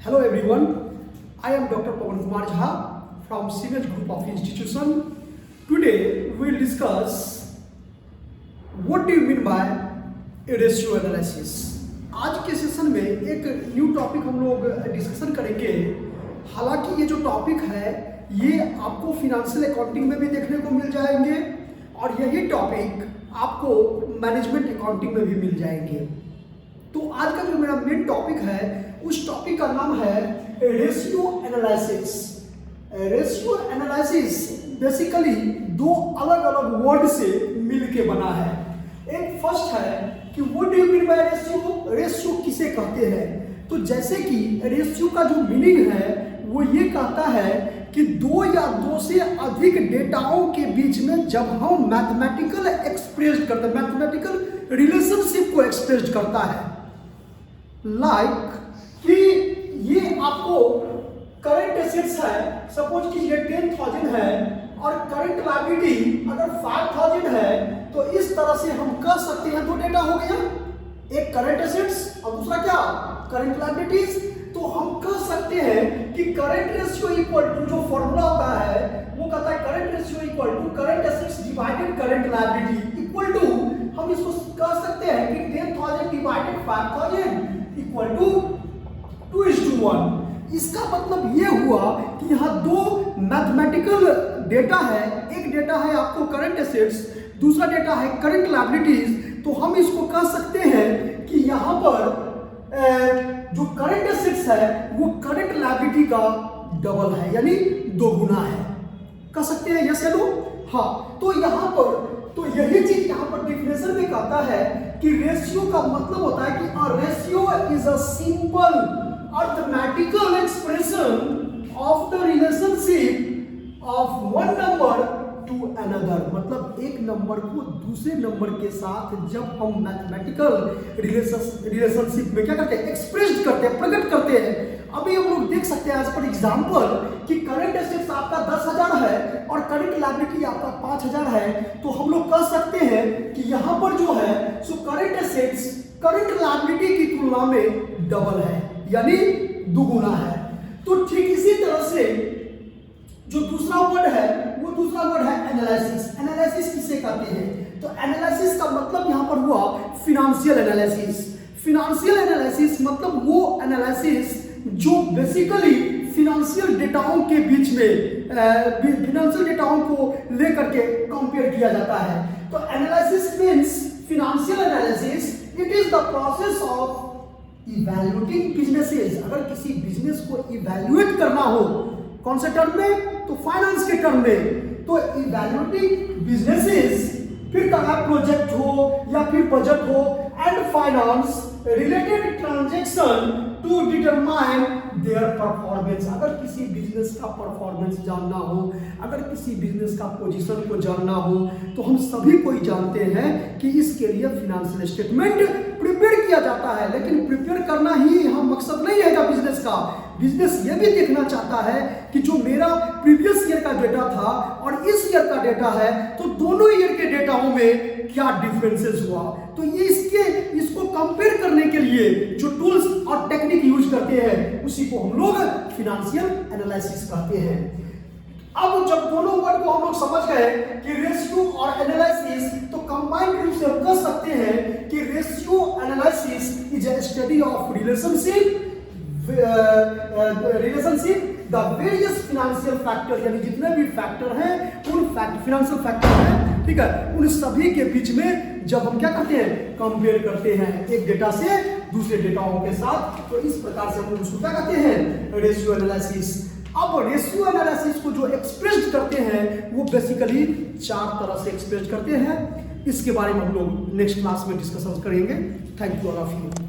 Hello everyone, I am Dr. Pawan Kumar Jha from Siemens Group of Institution. Today we will discuss what do you mean by ratio analysis. आज के session में एक new topic हम लोग discussion करेंगे। हालांकि ये जो टॉपिक है ये आपको फिनेंशियल अकाउंटिंग में भी देखने को मिल जाएंगे और यही टॉपिक आपको मैनेजमेंट अकाउंटिंग में भी मिल जाएंगे। तो आज का जो मेरा मेन टॉपिक है उस टॉपिक का नाम है ratio analysis. Ratio analysis basically दो अलग अलग वर्ड से मिलके बना है। एक फर्स्ट है कि what do you mean by ratio, ratio किसे कहते हैं। तो जैसे कि रेशियो का जो मीनिंग है वो ये कहता है कि दो या दो से अधिक डेटाओं के बीच में जब हम मैथमेटिकल एक्सप्रेस करते हैं, मैथमेटिकल रिलेशनशिप को एक्सप्रेस करता है। लाइक कि ये आपको करंट एसेट्स है, सपोज कि ये 10,000 है और करंट लायबिलिटी अगर 5,000 है, तो इस तरह से हम कह सकते हैं दो डेटा हो गया, एक करंट एसेट्स और दूसरा क्या करंट लायबिलिटीज। तो हम कह सकते हैं कि करंट रेशियो इक्वल टू, जो फॉर्मूला होता है वो कहता है current ratio equal to current assets divided current liability equal to, हम इसको कह सकते हैं कि 10,000 डिवाइडेड 5,000 इक्वल टू 2:1। इसका मतलब ये हुआ कि यहाँ दो मैथमेटिकल डेटा है, एक डेटा है आपको करंट एसेट्स, दूसरा डेटा है करंट लायबिलिटीज। तो हम इसको कह सकते हैं कि यहाँ पर जो करंट एसेट्स है वो करंट लायबिलिटी का डबल है, यानी दो गुना है। कह सकते हैं यस या नो? हाँ। तो यहाँ पर तो यही चीज यहाँ पर डिफिनेशन में कहता है कि रेशियो का मतलब होता है कि a ratio is a simple arithmetical expression of the relationship of one number two another. मतलब एक नंबर को दूसरे नंबर के साथ जब हम मैथमेटिकल रिलेशनशिप में क्या करते हैं, एक्सप्रेस करते हैं, प्रकट करते हैं। अभी हम लोग देख सकते हैं एज पर एग्जांपल कि करंट एसेट्स आपका 10,000 है और करंट लायबिलिटी आपका 5,000 है। तो हम लोग कह सकते हैं कि यहाँ पर जो है so current assets current liability की तुलना में डबल है, यानी दुगुना है। तो ठीक इसी तरह से जो दूसरा वर्ड है वो दूसरा वर्ड है एनालिसिस। एनालिसिस किसे कहते हैं? तो एनालिसिस का मतलब यहाँ पर हुआ फिनेंशियल एनालिसिस। फिनेंशियल एनालिसिस मतलब वो एनालिसिस जो बेसिकली फिनेंशियल डेटाओं के बीच में फिनेंशियल डेटाओं को लेकर के कंपेयर किया जाता है। तो analysis means financial analysis, it is the process of evaluating businesses. अगर किसी बिजनेस को इवैल्यूएट करना हो कौन से टर्म में? तो फाइनेंस के टर्म में। तो इवैल्यूएटिंग बिजनेसेस, फिर कहा प्रोजेक्ट हो या फिर बजट हो and finance related transaction to determine their performance. अगर किसी बिजनेस का परफॉर्मेंस जानना हो, अगर किसी बिजनेस का पोजीशन को जानना हो, तो हम सभी कोई जानते हैं कि इसके लिए फिनेंशियल स्टेटमेंट प्रिपेयर किया जाता है। लेकिन प्रिपेयर करना ही यहाँ मकसद नहीं है बिजनेस का। बिजनेस ये भी देखना चाहता है कि जो मेरा प्रीवियस ईयर का डेटा था और इस ईयर का डेटा है, तो दोनों ईयर के डेटाओं में क्या डिफरेंसेस हुआ। तो ये इसको कंपेयर करने के लिए जो टूल्स और टेक्निक यूज करते हैं उसी को हम लोग फिनेंशियल एनालिसिस कहते हैं। अब जब दोनों वर्ड को हम लोग समझ गए कि रेशियो और एनालिसिस, तो कंबाइंड रूप से हम कह सकते हैं कि ratio analysis is a study of relationship the various financial factor, यानी जितने भी फैक्टर हैं उन फिनेंशियल फैक्टर हैं, ठीक है, उन सभी के बीच में जब हम क्या करते हैं, कंपेयर करते हैं एक डेटा से दूसरे डेटाओं के साथ। तो इस प्रकार से हम उसको क्या कहते हैं, रेशियो एनालिसिस। अब रेशियो एनालिसिस को जो एक्सप्रेस करते हैं वो बेसिकली 4 तरह से एक्सप्रेस करते हैं। इसके बारे में हम लोग नेक्स्ट क्लास में डिस्कशन करेंगे। Thank you all of you.